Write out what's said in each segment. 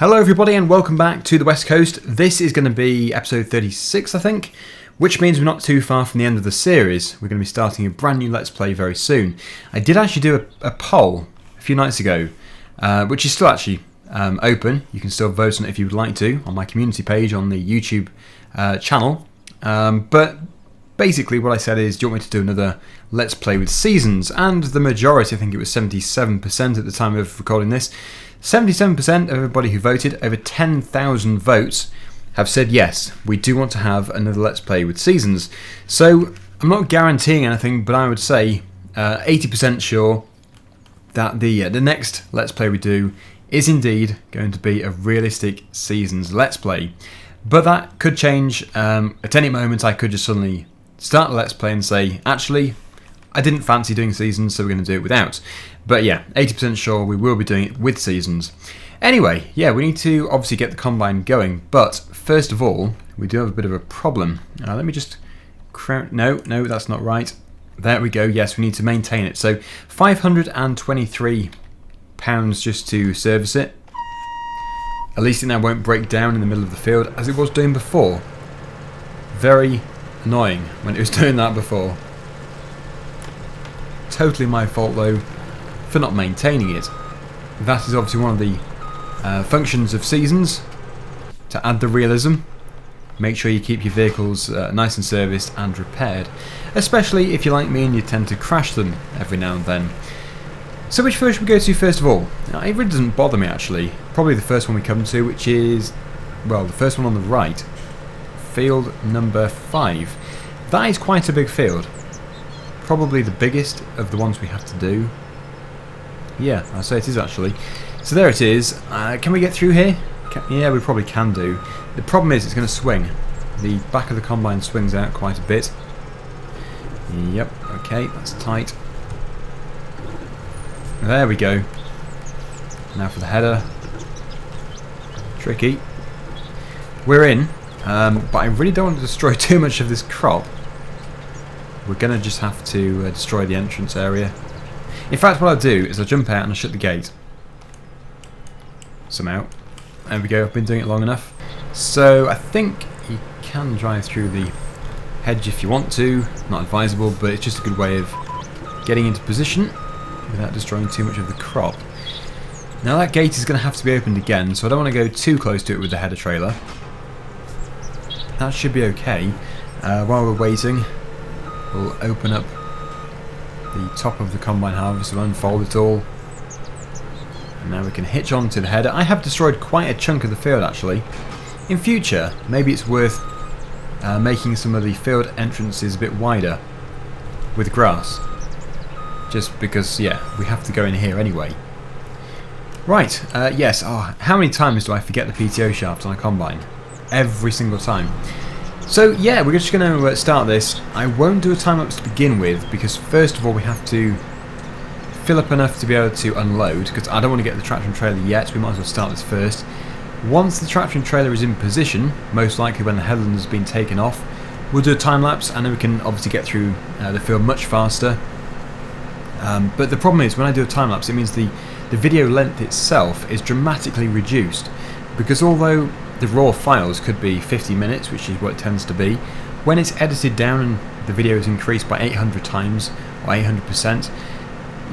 Hello everybody and welcome back to the West Coast. This is going to be episode 36 I think, which means we're not too far from the end of the series. We're going to be starting a brand new Let's Play very soon. I did actually do a poll a few nights ago, which is still actually open. You can still vote on it if you would like to on my community page on the YouTube channel. But basically what I said is, do you want me to do another Let's Play with seasons? And the majority, I think it was 77% at the time of recording this, 77% of everybody who voted, over 10,000 votes, have said yes, we do want to have another Let's Play with seasons. So I'm not guaranteeing anything, but I would say 80% sure that the next Let's Play we do is indeed going to be a realistic seasons Let's Play. But that could change. At any moment I could just suddenly start the Let's Play and say, actually, I didn't fancy doing seasons, so we're going to do it without. But yeah, 80% sure we will be doing it with seasons. Anyway, yeah, we need to obviously get the combine going, but first of all, we do have a bit of a problem. Let me just... No, that's not right. There we go, yes, we need to maintain it. So, £523 just to service it. At least it now won't break down in the middle of the field, as it was doing before. Very annoying when it was doing that before. Totally my fault though for not maintaining it. That is obviously one of the functions of seasons, to add the realism. Make sure you keep your vehicles nice and serviced and repaired, especially if you're like me and you tend to crash them every now and then. So which first should we go to first of all? It really doesn't bother me actually. Probably the first one we come to, which is, well, the first one on the right. Field number 5. That is quite a big field. Probably the biggest of the ones we have to do. Yeah, I'd say it is actually. So there it is. Can we get through here? Yeah, we probably can do. The problem is it's going to swing. The back of the combine swings out quite a bit. Yep, okay, that's tight. There we go. Now for the header. Tricky. We're in, but I really don't want to destroy too much of this crop. We're going to just have to destroy the entrance area. In fact, what I'll do is I'll jump out and I'll shut the gate. Somehow. There we go, I've been doing it long enough. So I think you can drive through the hedge if you want to. Not advisable, but it's just a good way of getting into position without destroying too much of the crop. Now that gate is going to have to be opened again, so I don't want to go too close to it with the header trailer. That should be okay. While we're waiting, we'll open up the top of the combine harvest, we'll unfold it all, and now we can hitch on to the header. I have destroyed quite a chunk of the field actually. In future, maybe it's worth making some of the field entrances a bit wider with grass, just because, yeah, we have to go in here anyway. Right, yes, how many times do I forget the PTO shaft on a combine? Every single time. So yeah, we're just going to start this. I won't do a time-lapse to begin with, because first of all we have to fill up enough to be able to unload, because I don't want to get the tractor and trailer yet, we might as well start this first. Once the tractor and trailer is in position, most likely when the headland has been taken off, we'll do a time-lapse and then we can obviously get through the field much faster. But the problem is, when I do a time-lapse, it means the video length itself is dramatically reduced, because although the raw files could be 50 minutes, which is what it tends to be, when it's edited down and the video is increased by 800 times, or 800%,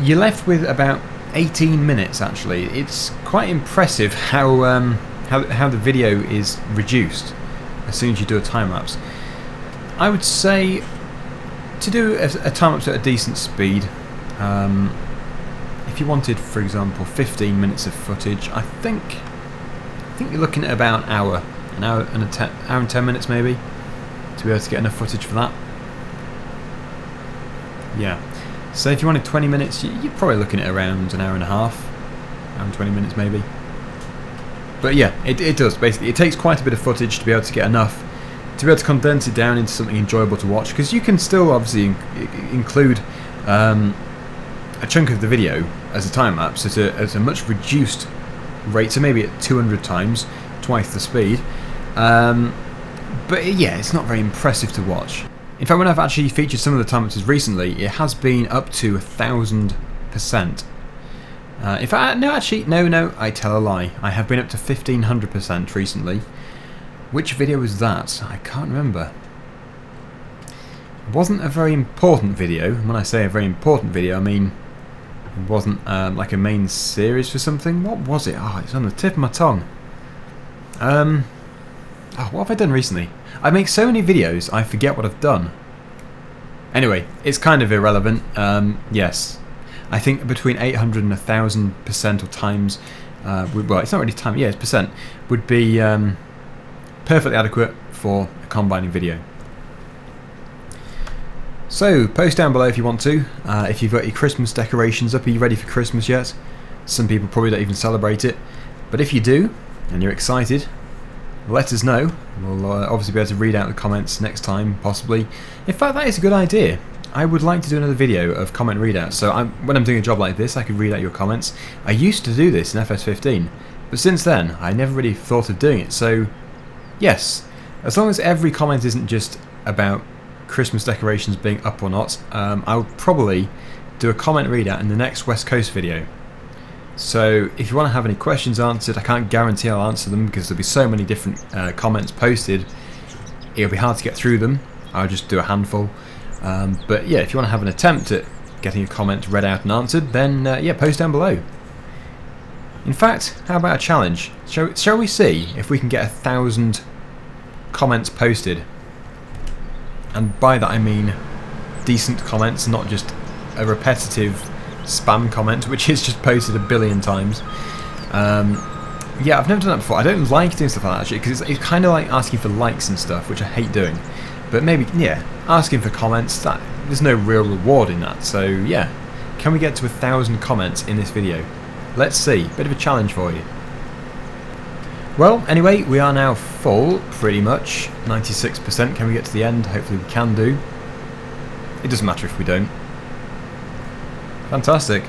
you're left with about 18 minutes actually. It's quite impressive how the video is reduced as soon as you do a time-lapse. I would say to do a time-lapse at a decent speed, if you wanted, for example, 15 minutes of footage, I think you're looking at about an hour and 10 minutes maybe, to be able to get enough footage for that. Yeah. So if you wanted 20 minutes, you're probably looking at around an hour and a half, hour and 20 minutes maybe. But yeah, it does basically. It takes quite a bit of footage to be able to get enough, to be able to condense it down into something enjoyable to watch, because you can still obviously include a chunk of the video as a time lapse at a much reduced rate, so maybe at 200 times, twice the speed. But yeah, it's not very impressive to watch. In fact, when I've actually featured some of the time lapses recently, it has been up to 1000%. In fact, no, actually, no, I tell a lie. I have been up to 1500% recently. Which video was that? I can't remember. It wasn't a very important video. When I say a very important video, I mean it wasn't like a main series for something. What was it? Oh, it's on the tip of my tongue. Oh, what have I done recently? I make so many videos, I forget what I've done. Anyway, it's kind of irrelevant. Yes, I think between 800 and 1000% or times, well, it's not really time, yeah, it's percent, would be perfectly adequate for a combining video. So, post down below if you want to. If you've got your Christmas decorations up, are you ready for Christmas yet? Some people probably don't even celebrate it, but if you do, and you're excited, let us know. We'll obviously be able to read out the comments next time, possibly. In fact, that is a good idea. I would like to do another video of comment readouts. So when I'm doing a job like this, I could read out your comments. I used to do this in FS15, but since then, I never really thought of doing it. So, yes, as long as every comment isn't just about Christmas decorations being up or not, I'll probably do a comment readout in the next West Coast video. So if you want to have any questions answered, I can't guarantee I'll answer them because there'll be so many different comments posted, it'll be hard to get through them. I'll just do a handful. But yeah, if you want to have an attempt at getting a comment read out and answered, then yeah, post down below. In fact, how about a challenge? Shall we see if we can get 1,000 comments posted? And by that I mean decent comments, not just a repetitive spam comment which is just posted a billion times. Yeah, I've never done that before. I don't like doing stuff like that actually, because it's kind of like asking for likes and stuff, which I hate doing. But maybe, yeah, asking for comments, there's no real reward in that. So yeah, can we get to 1,000 comments in this video? Let's see. Bit of a challenge for you. Well, anyway, we are now full, pretty much. 96%. Can we get to the end? Hopefully we can do. It doesn't matter if we don't. Fantastic.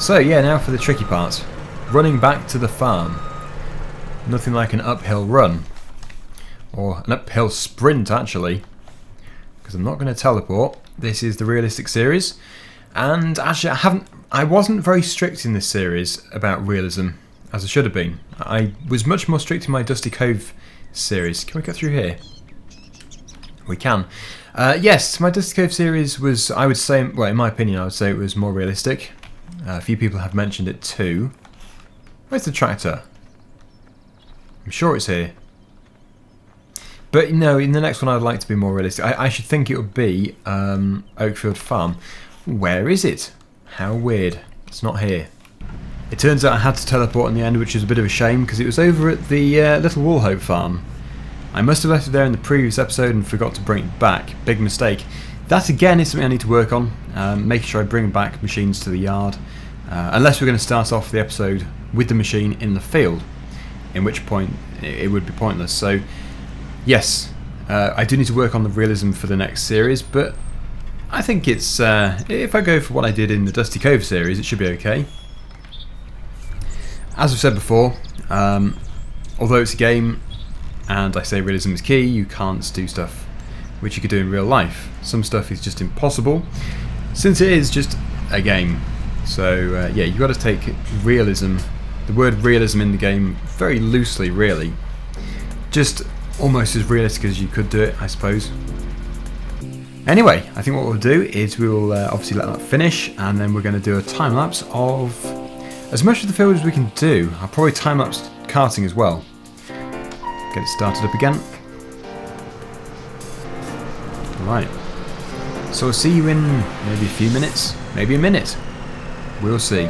So yeah, now for the tricky part. Running back to the farm. Nothing like an uphill run. Or an uphill sprint, actually. Because I'm not going to teleport. This is the realistic series. And actually, I wasn't very strict in this series about realism, as I should have been. I was much more strict in my Dusty Cove series. Can we go through here? We can. Yes, my Dusty Cove series was, I would say, well, in my opinion, I would say it was more realistic. A few people have mentioned it too. Where's the tractor? I'm sure it's here. But no, in the next one I'd like to be more realistic. I should think it would be Oakfield Farm. Where is it? How weird. It's not here. It turns out I had to teleport in the end, which is a bit of a shame, because it was over at the Little Woolhope Farm. I must have left it there in the previous episode and forgot to bring it back. Big mistake. That again is something I need to work on, making sure I bring back machines to the yard. Unless we're going to start off the episode with the machine in the field, in which point it would be pointless. So yes, I do need to work on the realism for the next series, but I think it's if I go for what I did in the Dusty Cove series, it should be okay. As I've said before, although it's a game and I say realism is key, you can't do stuff which you could do in real life. Some stuff is just impossible since it is just a game. So yeah, you've got to take realism, the word realism in the game, very loosely really. Just almost as realistic as you could do it, I suppose. Anyway, I think what we'll do is we will obviously let that finish, and then we're going to do a time lapse of as much of the field as we can do. I'll probably time lapse karting as well. Get it started up again. Right. So I'll see you in maybe a few minutes, maybe a minute. We'll see.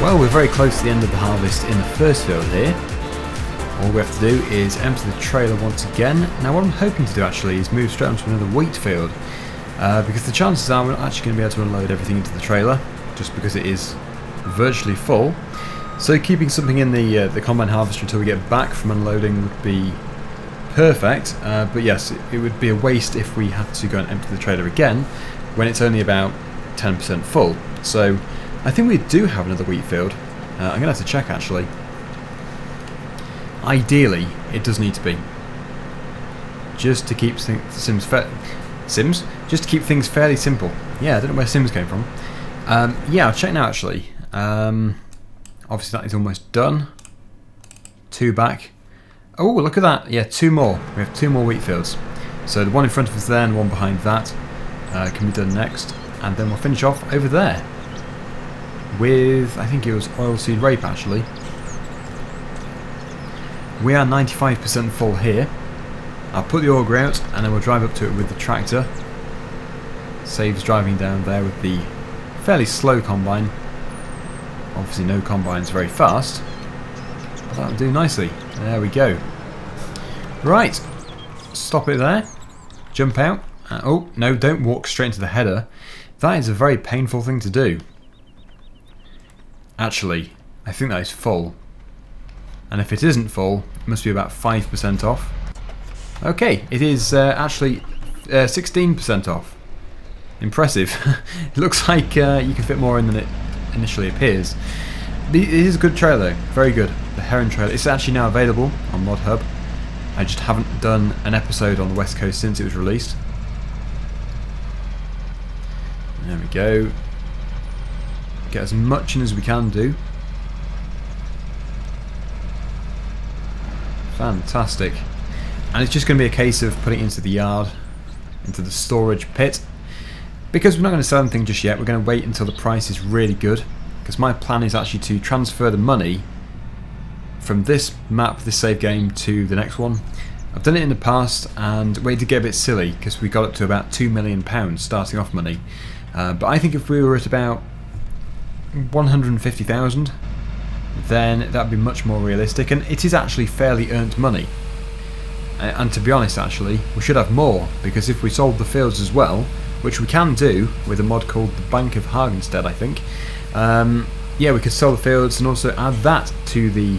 Well, we're very close to the end of the harvest in the first field here. All we have to do is empty the trailer once again. Now what I'm hoping to do actually is move straight onto another wheat field, because the chances are we're not actually going to be able to unload everything into the trailer, just because it is virtually full. So keeping something in the combine harvester until we get back from unloading would be perfect, but yes, it would be a waste if we had to go and empty the trailer again when it's only about 10% full. So I think we do have another wheat field. I'm going to have to check actually. Ideally, it does need to be, just to keep just to keep things fairly simple. Yeah, I don't know where Sims came from. Yeah, I'll check now actually. Obviously that is almost done. 2 back. Oh, look at that. Yeah, 2 more. We have 2 more wheat fields. So the one in front of us there and one behind that can be done next. And then we'll finish off over there with, I think it was oilseed rape actually. We are 95% full here. I'll put the auger out and then we'll drive up to it with the tractor. Saves driving down there with the fairly slow combine. Obviously no combine's very fast, but that'll do nicely. There we go. Right, stop it there. Jump out. Oh, no, don't walk straight into the header. That is a very painful thing to do. Actually, I think that is full. And if it isn't full, it must be about 5% off. Okay, it is actually 16% off. Impressive. It looks like you can fit more in than it initially appears. It is a good trailer, very good. The Herron trailer. It's actually now available on ModHub. I just haven't done an episode on the West Coast since it was released. There we go. Get as much in as we can do. Fantastic. And it's just going to be a case of putting it into the yard, into the storage pit. Because we're not going to sell anything just yet, we're going to wait until the price is really good. Because my plan is actually to transfer the money from this map, this save game, to the next one. I've done it in the past and we did get a bit silly because we got up to about £2 million starting off money. But I think if we were at about 150,000, then that would be much more realistic, and it is actually fairly earned money. And to be honest actually, we should have more, because if we sold the fields as well, which we can do with a mod called the Bank of Hagenstead I think, yeah, we could sell the fields and also add that to the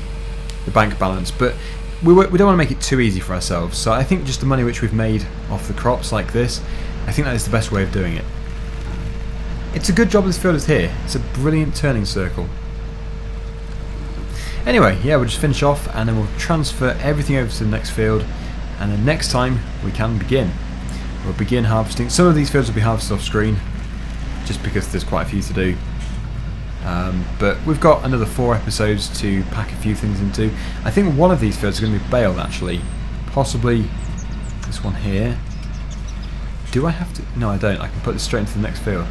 bank balance, but we don't want to make it too easy for ourselves, so I think just the money which we've made off the crops like this, I think that is the best way of doing it. It's a good job this field is here, it's a brilliant turning circle. Anyway, yeah, we'll just finish off and then we'll transfer everything over to the next field, and then next time we can begin. We'll begin harvesting. Some of these fields will be harvested off screen, just because there's quite a few to do. But we've got another 4 episodes to pack a few things into. I think one of these fields is going to be baled actually. Possibly this one here. Do I have to? No, I don't. I can put this straight into the next field.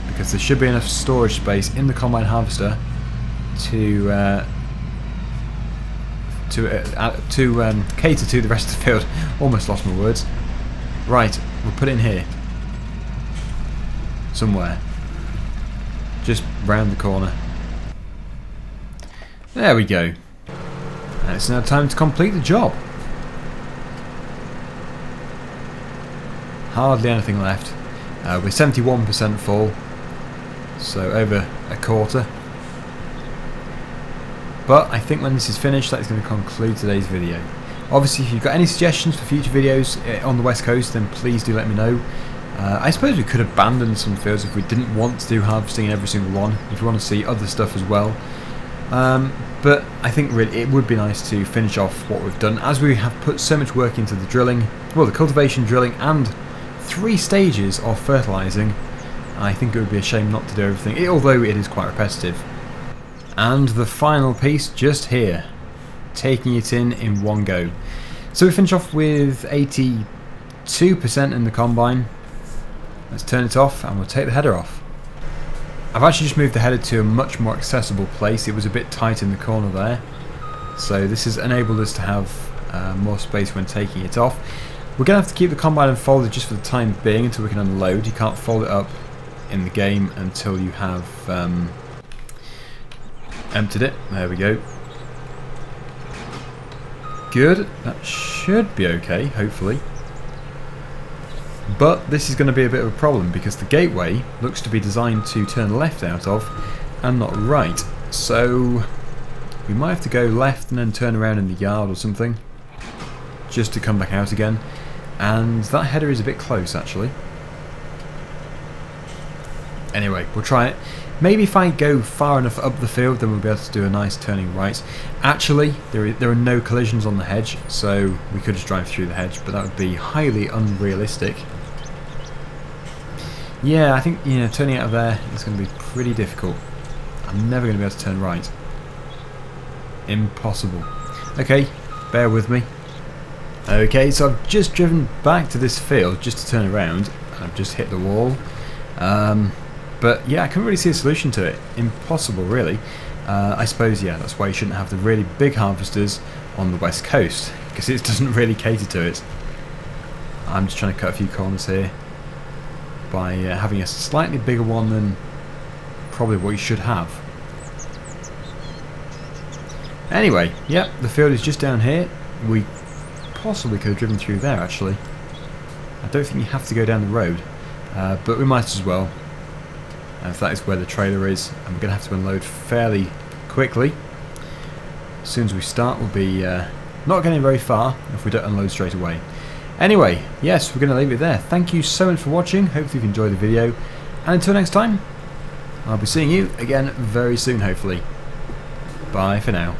Because there should be enough storage space in the combine harvester to cater to the rest of the field. Almost lost my words. Right, we'll put it in here. Somewhere. Just round the corner. There we go. And it's now time to complete the job. Hardly anything left. We're 71% full. So over a quarter. But I think when this is finished, that is going to conclude today's video. Obviously, if you've got any suggestions for future videos on the West Coast, then please do let me know. I suppose we could abandon some fields if we didn't want to do harvesting in every single one, if you want to see other stuff as well. But I think really it would be nice to finish off what we've done, as we have put so much work into the drilling, well, the cultivation, drilling, and 3 stages of fertilising. I think it would be a shame not to do everything, although it is quite repetitive. And the final piece just here, taking it in one go. So we finish off with 82% in the combine. Let's turn it off and we'll take the header off. I've actually just moved the header to a much more accessible place. It was a bit tight in the corner there, so this has enabled us to have more space when taking it off. We're going to have to keep the combine unfolded just for the time being until we can unload. You can't fold it up in the game until you have Emptied it. There we go. Good. That should be okay, hopefully. But this is going to be a bit of a problem because the gateway looks to be designed to turn left out of and not right. So we might have to go left and then turn around in the yard or something just to come back out again. And that header is a bit close actually. Anyway, we'll try it. Maybe if I go far enough up the field, then we'll be able to do a nice turning right. Actually, there are no collisions on the hedge, so we could just drive through the hedge, but that would be highly unrealistic. Yeah, I think, you know, turning out of there is going to be pretty difficult. I'm never going to be able to turn right. Impossible. Okay, bear with me. Okay, so I've just driven back to this field just to turn around. I've just hit the wall. But yeah, I couldn't really see a solution to it. Impossible, really. I suppose, yeah, that's why you shouldn't have the really big harvesters on the west coast, because it doesn't really cater to it. I'm just trying to cut a few corners here by having a slightly bigger one than probably what you should have. Anyway, yep, the field is just down here. We possibly could have driven through there, actually. I don't think you have to go down the road, but we might as well. If that is where the trailer is, and we're going to have to unload fairly quickly. As soon as we start, we'll be not getting very far if we don't unload straight away. Anyway, yes, we're going to leave it there. Thank you so much for watching. Hopefully you've enjoyed the video. And until next time, I'll be seeing you again very soon, hopefully. Bye for now.